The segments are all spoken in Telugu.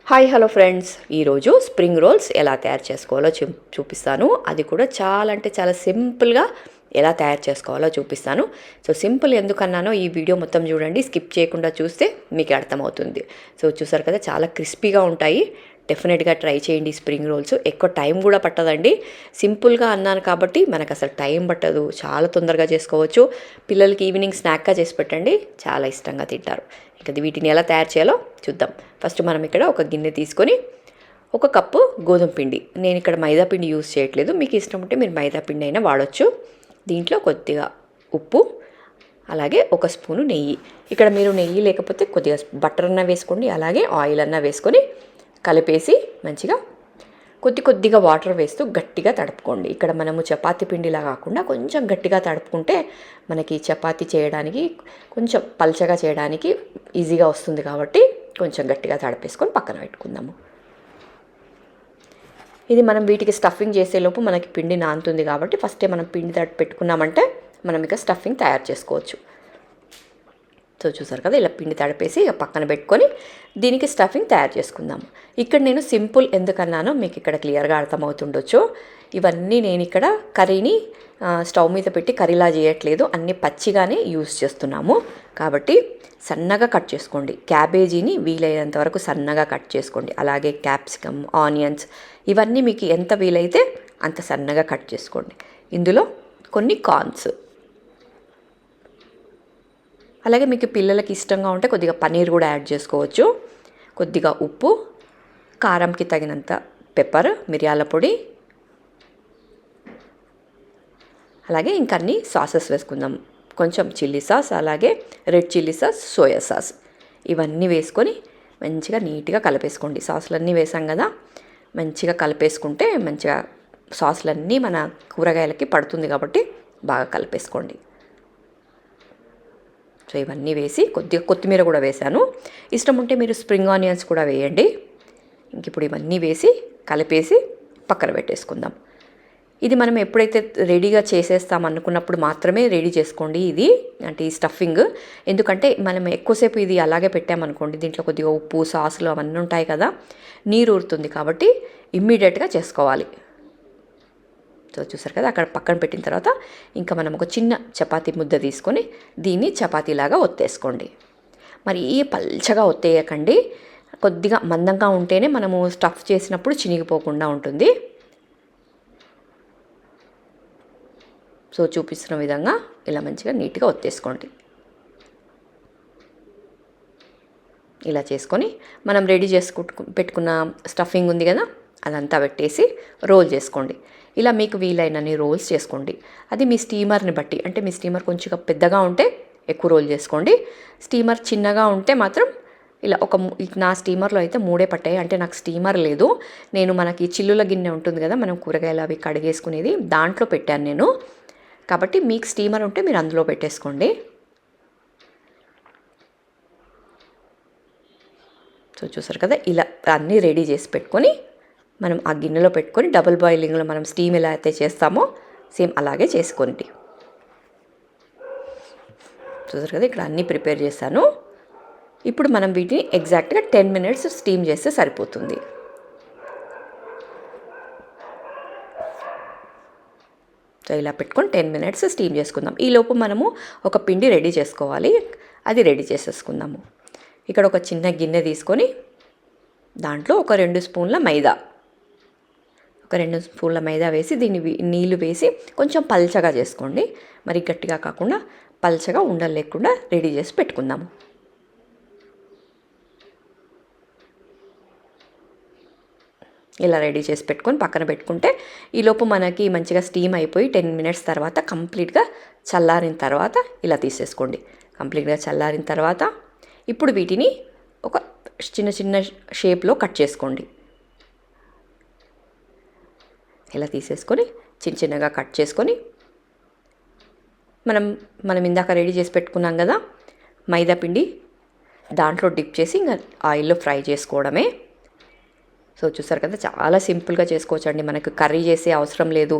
హాయ్ హలో ఫ్రెండ్స్, ఈరోజు స్ప్రింగ్ రోల్స్ ఎలా తయారు చేసుకోవాలో చూపిస్తాను. అది కూడా చాలా అంటే చాలా సింపుల్గా ఎలా తయారు చేసుకోవాలో చూపిస్తాను. సో సింపుల్ ఎందుకన్నానో ఈ వీడియో మొత్తం చూడండి, స్కిప్ చేయకుండా చూస్తే మీకు అర్థమవుతుంది. సో చూసారు కదా, చాలా క్రిస్పీగా ఉంటాయి. డెఫినెట్గా ట్రై చేయండి స్ప్రింగ్ రోల్స్. ఎక్కువ టైం కూడా పట్టదండి. సింపుల్గా అన్నాను కాబట్టి మనకు అసలు టైం పట్టదు, చాలా తొందరగా చేసుకోవచ్చు. పిల్లలకి ఈవినింగ్ స్నాక్గా చేసి పెట్టండి, చాలా ఇష్టంగా తింటారు. ఇంకా వీటిని ఎలా తయారు చేయాలో చూద్దాం. ఫస్ట్ మనం ఇక్కడ ఒక గిన్నె తీసుకొని 1 కప్పు గోధుమ పిండి, నేను ఇక్కడ మైదా పిండి యూజ్ చేయట్లేదు, మీకు ఇష్టం ఉంటే మీరు మైదా పిండి అయినా వాడచ్చు. దీంట్లో కొద్దిగా ఉప్పు, అలాగే 1 స్పూను నెయ్యి. ఇక్కడ మీరు నెయ్యి లేకపోతే కొద్దిగా బటర్ అన్నా వేసుకోండి, అలాగే ఆయిల్ అన్నా వేసుకొని కలిపేసి మంచిగా కొద్దిగా వాటర్ వేస్తూ గట్టిగా తడుపుకోండి. ఇక్కడ మనము చపాతీ పిండిలా కాకుండా కొంచెం గట్టిగా తడుపుకుంటే మనకి చపాతీ చేయడానికి కొంచెం పల్చగా చేయడానికి ఈజీగా వస్తుంది. కాబట్టి కొంచెం గట్టిగా తడిపేసుకొని పక్కన పెట్టుకుందాము. ఇది మనం వీటికి స్టఫింగ్ చేసేలోపు మనకి పిండి నానుతుంది కాబట్టి ఫస్టే మనం పిండి తడిపి పెట్టుకున్నామంటే మనం ఇక స్టఫింగ్ తయారు చేసుకోవచ్చు. సో చూసారు కదా, ఇలా పిండి తడిపేసి పక్కన పెట్టుకొని దీనికి స్టఫింగ్ తయారు చేసుకుందాము. ఇక్కడ నేను సింపుల్ ఎందుకన్నానో మీకు ఇక్కడ క్లియర్గా అర్థమవుతుండొచ్చు. ఇవన్నీ నేను ఇక్కడ కర్రీని స్టవ్ మీద పెట్టి కర్రీలా చేయట్లేదు, అన్నీ పచ్చిగానే యూజ్ చేస్తున్నాము. కాబట్టి సన్నగా కట్ చేసుకోండి. క్యాబేజీని వీలైనంత వరకు సన్నగా కట్ చేసుకోండి. అలాగే క్యాప్సికమ్, ఆనియన్స్ ఇవన్నీ మీకు ఎంత వీలైతే అంత సన్నగా కట్ చేసుకోండి. ఇందులో కొన్ని కార్న్స్, అలాగే మీకు పిల్లలకి ఇష్టంగా ఉంటే కొద్దిగా పన్నీర్ కూడా యాడ్ చేసుకోవచ్చు. కొద్దిగా ఉప్పు, కారంకి తగినంత పెప్పర్, మిరియాల పొడి, అలాగే ఇంకన్నీ సాసెస్ వేసుకుందాం. కొంచెం చిల్లీ సాస్, అలాగే red chilli sauce, soya sauce ఇవన్నీ వేసుకొని మంచిగా నీట్గా కలిపేసుకోండి. సాసులన్నీ వేసాం కదా, మంచిగా కలిపేసుకుంటే మంచిగా సాసులన్నీ మన కూరగాయలకి పడుతుంది కాబట్టి బాగా కలిపేసుకోండి. సో ఇవన్నీ వేసి కొద్దిగా కొత్తిమీర కూడా వేసాను, ఇష్టం ఉంటే మీరు స్ప్రింగ్ ఆనియన్స్ కూడా వేయండి. ఇంక ఇప్పుడు ఇవన్నీ వేసి కలిపేసి పక్కన పెట్టేసుకుందాం. ఇది మనం ఎప్పుడైతే రెడీగా చేసేస్తాం అనుకున్నప్పుడు మాత్రమే రెడీ చేసుకోండి ఇది, అంటే ఈ స్టఫింగ్. ఎందుకంటే మనం ఎక్కువసేపు ఇది అలాగే పెట్టామనుకోండి, దీంట్లో కొద్దిగా ఉప్పు, సాసులు అవన్నీ ఉంటాయి కదా, నీరు ఊరుతుంది. కాబట్టి ఇమ్మీడియట్గా చేసుకోవాలి. సో చూసారు కదా, అక్కడ పక్కన పెట్టిన తర్వాత ఇంకా మనం ఒక చిన్న చపాతీ ముద్ద తీసుకొని దీన్ని చపాతీలాగా ఒత్తేసుకోండి. మరి ఈ పల్చగా ఒత్తేయకండి, కొద్దిగా మందంగా ఉంటేనే మనము స్టఫ్ చేసినప్పుడు చినిగిపోకుండా ఉంటుంది. సో చూపిస్తున్న విధంగా ఇలా మంచిగా నీట్గా ఒత్తేసుకోండి. ఇలా చేసుకొని మనం రెడీ పెట్టుకున్న స్టఫింగ్ ఉంది కదా, అదంతా పెట్టేసి రోల్ చేసుకోండి. ఇలా మీకు వీలైనన్ని రోల్స్ చేసుకోండి. అది మీ స్టీమర్ని బట్టి, అంటే మీ స్టీమర్ కొంచెం పెద్దగా ఉంటే ఎక్కువ రోల్ చేసుకోండి, స్టీమర్ చిన్నగా ఉంటే మాత్రం ఇలా నా స్టీమర్లో అయితే 3 పట్టాయి. అంటే నాకు స్టీమర్ లేదు, నేను మనకి చిల్లుల గిన్నె ఉంటుంది కదా, మనం కూరగాయలు అవి కడిగేసుకునేది, దాంట్లో పెట్టాను నేను. కాబట్టి మీకు స్టీమర్ ఉంటే మీరు అందులో పెట్టేసుకోండి. సో చూసారు కదా, ఇలా అన్నీ రెడీ చేసి పెట్టుకొని మనం ఆ గిన్నెలో పెట్టుకొని డబుల్ బాయిలింగ్లో మనం స్టీమ్ ఎలా అయితే చేస్తామో సేమ్ అలాగే చేసుకోండి. చూసారు కదా, ఇక్కడ అన్నీ ప్రిపేర్ చేశాను. ఇప్పుడు మనం వీటిని ఎగ్జాక్ట్గా 10 మినిట్స్ స్టీమ్ చేస్తే సరిపోతుంది. సో ఇలా పెట్టుకొని 10 మినిట్స్ స్టీమ్ చేసుకుందాం. ఈలోపు మనము ఒక పిండి రెడీ చేసుకోవాలి, అది రెడీ చేసేసుకుందాము. ఇక్కడ ఒక చిన్న గిన్నె తీసుకొని దాంట్లో ఒక 2 స్పూన్ల మైదా వేసి దీన్ని నీళ్లు వేసి కొంచెం పల్చగా చేసుకోండి. మరి గట్టిగా కాకుండా పల్చగా ఉండలు లేకుండా రెడీ చేసి పెట్టుకుందాము. ఇలా రెడీ చేసి పెట్టుకొని పక్కన పెట్టుకుంటే ఈలోపు మనకి మంచిగా స్టీమ్ అయిపోయి 10 మినిట్స్ తర్వాత కంప్లీట్గా చల్లారిన తర్వాత ఇలా తీసేసుకోండి. కంప్లీట్గా చల్లారిన తర్వాత ఇప్పుడు వీటిని ఒక చిన్న షేప్లో కట్ చేసుకోండి. ఇలా తీసేసుకొని చిన్నగా కట్ చేసుకొని మనం ఇందాక రెడీ చేసి పెట్టుకున్నాం కదా మైదా పిండి, దాంట్లో డిప్ చేసి ఇంకా ఆయిల్లో ఫ్రై చేసుకోవడమే. సో చూసారు కదా, చాలా సింపుల్గా చేసుకోవచ్చు అండి. మనకు కర్రీ చేసే అవసరం లేదు,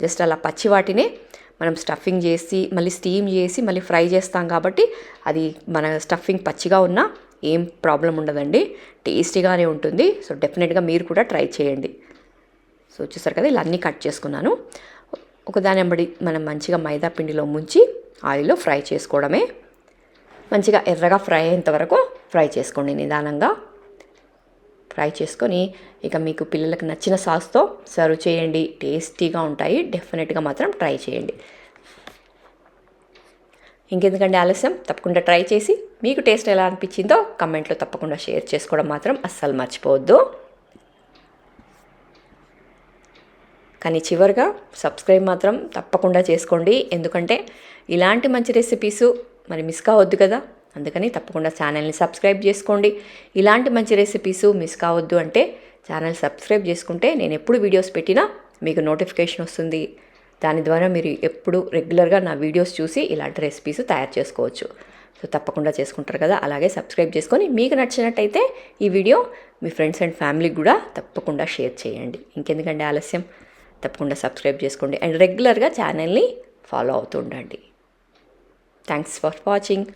జస్ట్ అలా పచ్చి వాటినే మనం స్టఫింగ్ చేసి మళ్ళీ స్టీమ్ చేసి మళ్ళీ ఫ్రై చేస్తాం కాబట్టి అది మన స్టఫింగ్ పచ్చిగా ఉన్నా ఏం ప్రాబ్లం ఉండదండి, టేస్టీగానే ఉంటుంది. సో డెఫినెట్గా మీరు కూడా ట్రై చేయండి. సో చూసారు కదా, ఇలా అన్నీ కట్ చేసుకున్నాను. ఒకదాని వెంబడి మనం మంచిగా మైదా పిండిలో ముంచి ఆయిల్లో ఫ్రై చేసుకోవడమే. మంచిగా ఎర్రగా ఫ్రై అయ్యేంత వరకు ఫ్రై చేసుకోండి నిదానంగా. ఫ్రై చేసుకొని ఇక మీకు పిల్లలకు నచ్చిన సాస్తో సర్వ్ చేయండి. టేస్టీగా ఉంటాయి. డెఫినెట్గా మాత్రం ట్రై చేయండి. ఇంకెందుకంటే ఆలస్యం, తప్పకుండా ట్రై చేసి మీకు టేస్ట్ ఎలా అనిపించిందో కమెంట్లో తప్పకుండా షేర్ చేసుకోవడం మాత్రం అస్సలు మర్చిపోవద్దు. కానీ చివరిగా సబ్స్క్రైబ్ మాత్రం తప్పకుండా చేసుకోండి. ఎందుకంటే ఇలాంటి మంచి రెసిపీసు మరి మిస్ కావద్దు కదా. అందుకని తప్పకుండా ఛానల్ని సబ్స్క్రైబ్ చేసుకోండి. ఇలాంటి మంచి రెసిపీసు మిస్ కావద్దు అంటే ఛానల్ సబ్స్క్రైబ్ చేసుకుంటే నేను ఎప్పుడు వీడియోస్ పెట్టినా మీకు నోటిఫికేషన్ వస్తుంది. దాని ద్వారా మీరు ఎప్పుడు రెగ్యులర్గా నా వీడియోస్ చూసి ఇలాంటి రెసిపీస్ తయారు చేసుకోవచ్చు. సో తప్పకుండా చేసుకుంటారు కదా. అలాగే సబ్స్క్రైబ్ చేసుకొని మీకు నచ్చినట్టయితే ఈ వీడియో మీ ఫ్రెండ్స్ అండ్ ఫ్యామిలీకి కూడా తప్పకుండా షేర్ చేయండి. ఇంకెందుకంటే ఆలస్యం, తప్పకుండా సబ్స్క్రైబ్ చేసుకోండి అండ్ రెగ్యులర్గా ఛానల్ని ఫాలో అవుతూ ఉండండి. Thanks for watching.